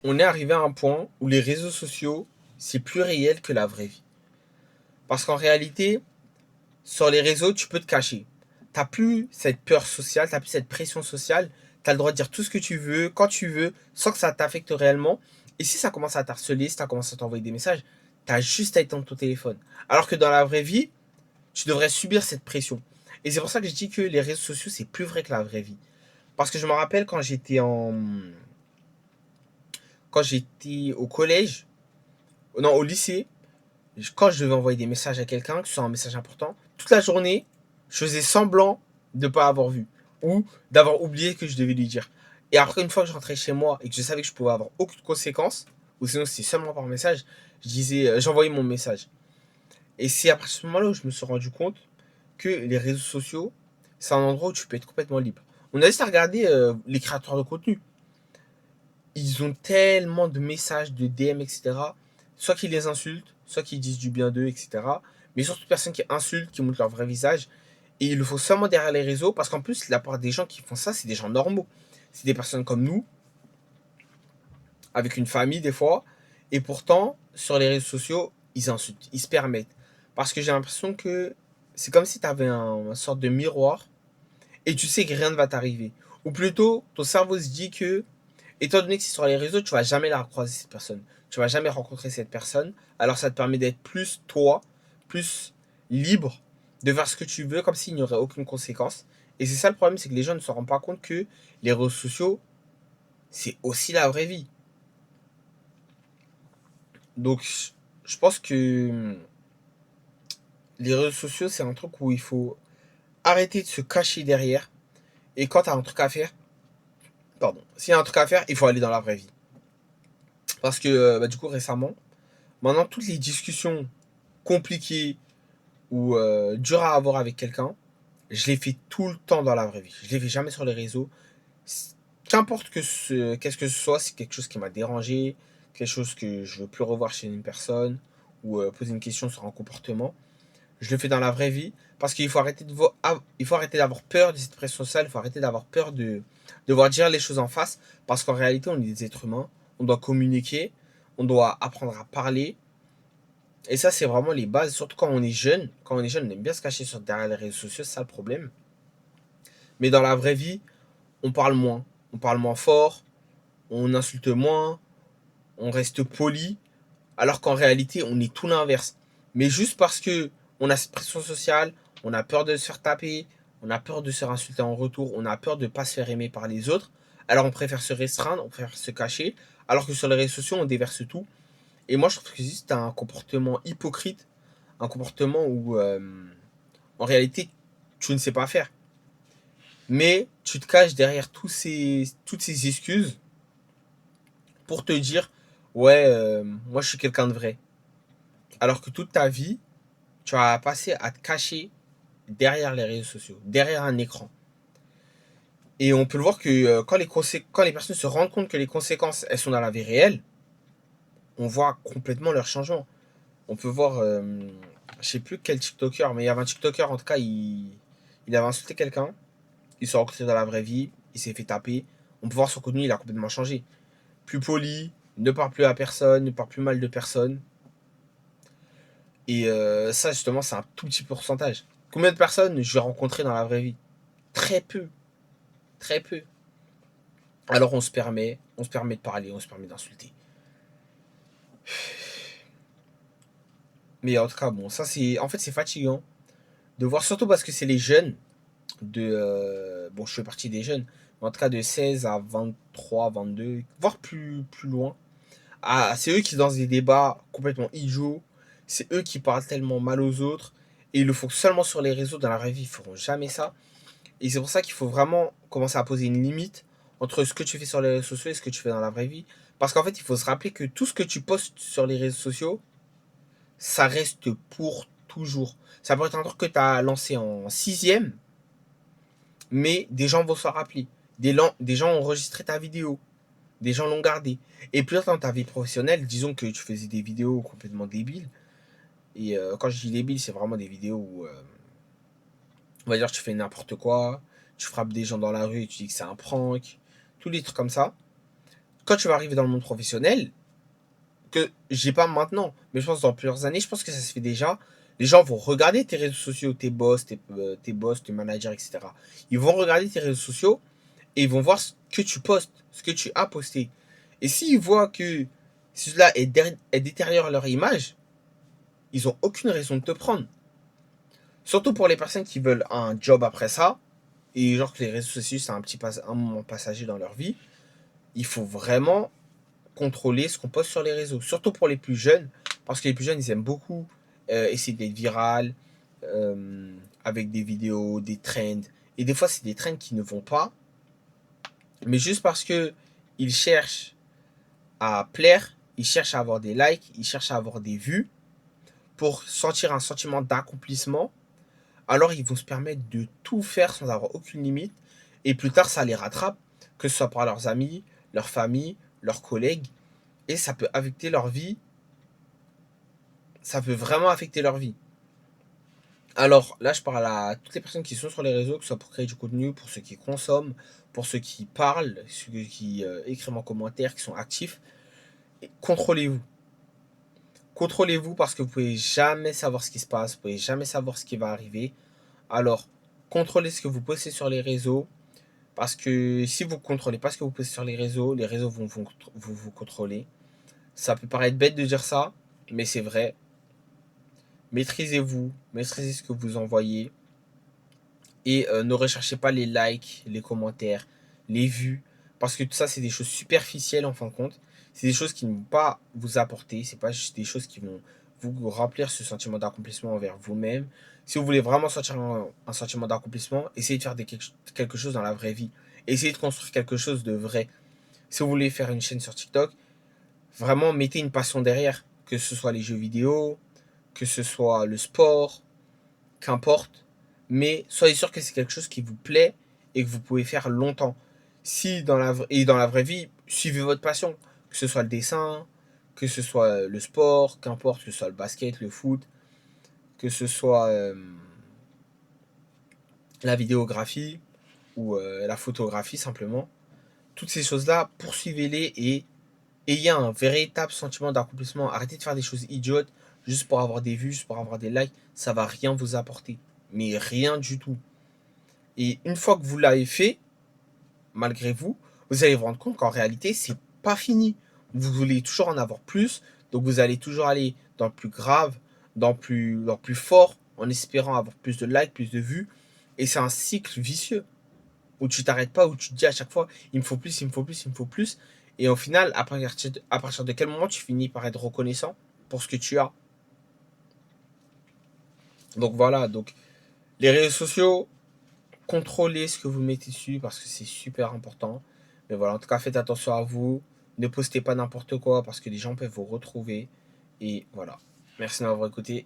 On est arrivé à un point où les réseaux sociaux, c'est plus réel que la vraie vie. Parce qu'en réalité, sur les réseaux, tu peux te cacher. T'as plus cette peur sociale, t'as plus cette pression sociale. T'as le droit de dire tout ce que tu veux, quand tu veux, sans que ça t'affecte réellement. Et si ça commence à t'harceler, si ça commence à t'envoyer des messages, t'as juste à éteindre ton téléphone. Alors que dans la vraie vie, tu devrais subir cette pression. Et c'est pour ça que je dis que les réseaux sociaux, c'est plus vrai que la vraie vie. Parce que je me rappelle quand j'étais au collège, non, au lycée, quand je devais envoyer des messages à quelqu'un, que ce soit un message important, toute la journée, je faisais semblant de ne pas avoir vu ou d'avoir oublié que je devais lui dire. Et après, une fois que je rentrais chez moi et que je savais que je pouvais avoir aucune conséquence, ou sinon c'était seulement par message, j'envoyais mon message. Et c'est après ce moment-là où je me suis rendu compte que les réseaux sociaux, c'est un endroit où tu peux être complètement libre. On a juste à regarder les créateurs de contenu. Ils ont tellement de messages, de DM, etc. Soit qu'ils les insultent, soit qu'ils disent du bien d'eux, etc. Mais surtout personnes qui insultent, qui montrent leur vrai visage. Et il le faut seulement derrière les réseaux, parce qu'en plus, la part des gens qui font ça, c'est des gens normaux. C'est des personnes comme nous, avec une famille des fois. Et pourtant, sur les réseaux sociaux, ils insultent, ils se permettent. Parce que j'ai l'impression que c'est comme si tu avais une sorte de miroir et tu sais que rien ne va t'arriver. Ou plutôt, ton cerveau se dit que étant donné que c'est sur les réseaux, tu vas jamais la croiser cette personne. Tu vas jamais rencontrer cette personne. Alors ça te permet d'être plus toi, plus libre, de faire ce que tu veux comme s'il n'y aurait aucune conséquence. Et c'est ça le problème, c'est que les gens ne se rendent pas compte que les réseaux sociaux, c'est aussi la vraie vie. Donc je pense que les réseaux sociaux, c'est un truc où il faut arrêter de se cacher derrière. Et quand tu as un truc à faire, pardon, s'il y a un truc à faire, il faut aller dans la vraie vie. Parce que du coup récemment, maintenant toutes les discussions compliquées ou dur à avoir avec quelqu'un, je l'ai fait tout le temps dans la vraie vie. Je l'ai fait jamais sur les réseaux. Qu'importe qu'est-ce que ce soit, c'est quelque chose qui m'a dérangé, quelque chose que je veux plus revoir chez une personne, ou poser une question sur un comportement. Je le fais dans la vraie vie parce qu'il faut il faut arrêter d'avoir peur de cette pression sociale, il faut arrêter d'avoir peur de devoir dire les choses en face parce qu'en réalité, on est des êtres humains, on doit communiquer, on doit apprendre à parler, et ça, c'est vraiment les bases, surtout quand on est jeune. Quand on est jeune, on aime bien se cacher derrière les réseaux sociaux, c'est ça le problème. Mais dans la vraie vie, on parle moins. On parle moins fort, on insulte moins, on reste poli, alors qu'en réalité, on est tout l'inverse. Mais juste parce que on a cette pression sociale, on a peur de se faire taper, on a peur de se faire insulter en retour, on a peur de ne pas se faire aimer par les autres, alors on préfère se restreindre, on préfère se cacher, alors que sur les réseaux sociaux, on déverse tout. Et moi, je trouve que c'est un comportement hypocrite, un comportement où en réalité, tu ne sais pas faire. Mais tu te caches derrière toutes ces excuses pour te dire, ouais, moi je suis quelqu'un de vrai. Alors que toute ta vie, tu vas passer à te cacher derrière les réseaux sociaux, derrière un écran. Et on peut le voir que quand les personnes se rendent compte que les conséquences, elles sont dans la vie réelle, on voit complètement leur changement. On peut voir, je sais plus quel TikToker, mais il y avait un TikToker, en tout cas, il avait insulté quelqu'un. Il s'est rencontré dans la vraie vie, il s'est fait taper. On peut voir son contenu, il a complètement changé. Plus poli, ne parle plus à personne, ne parle plus mal de personne. Et ça, justement, c'est un tout petit pourcentage. Combien de personnes je vais rencontrer dans la vraie vie? Très peu, très peu. Alors on se permet de parler, on se permet d'insulter. Mais en tout cas, bon, ça c'est, en fait, c'est fatigant de voir, surtout parce que c'est les jeunes bon, je fais partie des jeunes, mais en tout cas de 16 à 23, 22, voire plus loin. Ah, c'est eux qui lancent des débats complètement idiots. C'est eux qui parlent tellement mal aux autres. Et ils le font seulement sur les réseaux. Dans la vraie vie, ils feront jamais ça. Et c'est pour ça qu'il faut vraiment commencer à poser une limite entre ce que tu fais sur les réseaux sociaux et ce que tu fais dans la vraie vie. Parce qu'en fait, il faut se rappeler que tout ce que tu postes sur les réseaux sociaux, ça reste pour toujours. Ça peut être un truc que tu as lancé en sixième, mais des gens vont s'en rappeler. Des gens ont enregistré ta vidéo. Des gens l'ont gardé. Et plus dans ta vie professionnelle, disons que tu faisais des vidéos complètement débiles. Et quand je dis débile, c'est vraiment des vidéos où, on va dire, tu fais n'importe quoi, tu frappes des gens dans la rue et tu dis que c'est un prank, tous les trucs comme ça. quand tu vas arriver dans le monde professionnel, que j'ai pas maintenant, mais je pense dans plusieurs années, je pense que ça se fait déjà. Les gens vont regarder tes réseaux sociaux, tes boss, tes managers, etc. Ils vont regarder tes réseaux sociaux et ils vont voir ce que tu postes, ce que tu as posté. Et s'ils voient que cela détériore leur image, ils ont aucune raison de te prendre. Surtout pour les personnes qui veulent un job après ça, et genre que les réseaux sociaux, c'est un moment passager dans leur vie, il faut vraiment contrôler ce qu'on poste sur les réseaux. Surtout pour les plus jeunes, parce que les plus jeunes, ils aiment beaucoup essayer d'être viral, avec des vidéos, des trends. Et des fois, c'est des trends qui ne vont pas, mais juste parce que ils cherchent à plaire, ils cherchent à avoir des likes, ils cherchent à avoir des vues, pour sentir un sentiment d'accomplissement, alors ils vont se permettre de tout faire sans avoir aucune limite. Et plus tard, ça les rattrape, que ce soit par leurs amis, leur famille, leurs collègues. Et ça peut affecter leur vie. Ça peut vraiment affecter leur vie. Alors là, je parle à toutes les personnes qui sont sur les réseaux, que ce soit pour créer du contenu, pour ceux qui consomment, pour ceux qui parlent, ceux qui écrivent en commentaire, qui sont actifs. Contrôlez-vous. Contrôlez-vous parce que vous pouvez jamais savoir ce qui se passe, vous pouvez jamais savoir ce qui va arriver. Alors, contrôlez ce que vous postez sur les réseaux, parce que si vous ne contrôlez pas ce que vous postez sur les réseaux vont vous contrôler. Ça peut paraître bête de dire ça, mais c'est vrai. Maîtrisez-vous, maîtrisez ce que vous envoyez, et ne recherchez pas les likes, les commentaires, les vues, parce que tout ça, c'est des choses superficielles en fin de compte. C'est des choses qui ne vont pas vous apporter, c'est pas juste des choses qui vont vous remplir ce sentiment d'accomplissement envers vous-même. Si vous voulez vraiment sentir un sentiment d'accomplissement, essayez de faire quelque chose dans la vraie vie. Essayez de construire quelque chose de vrai. Si vous voulez faire une chaîne sur TikTok, vraiment mettez une passion derrière, que ce soit les jeux vidéo, que ce soit le sport, qu'importe, mais soyez sûr que c'est quelque chose qui vous plaît et que vous pouvez faire longtemps. Si dans la vraie vie, suivez votre passion, que ce soit le dessin, que ce soit le sport, qu'importe, que ce soit le basket, le foot, que ce soit la vidéographie ou la photographie simplement. Toutes ces choses-là, poursuivez-les et ayez un véritable sentiment d'accomplissement. Arrêtez de faire des choses idiotes juste pour avoir des vues, juste pour avoir des likes. Ça va rien vous apporter. Mais rien du tout. Et une fois que vous l'avez fait, malgré vous, vous allez vous rendre compte qu'en réalité, c'est pas fini. Vous voulez toujours en avoir plus, donc vous allez toujours aller dans le plus grave, dans le plus fort, en espérant avoir plus de likes, plus de vues. Et c'est un cycle vicieux où tu t'arrêtes pas, où tu te dis à chaque fois, il me faut plus, il me faut plus, il me faut plus. Et au final, à partir de quel moment tu finis par être reconnaissant pour ce que tu as. Donc voilà, donc les réseaux sociaux, contrôlez ce que vous mettez dessus parce que c'est super important. Mais voilà, en tout cas, faites attention à vous. Ne postez pas n'importe quoi parce que les gens peuvent vous retrouver. Et voilà. Merci de m'avoir écouté.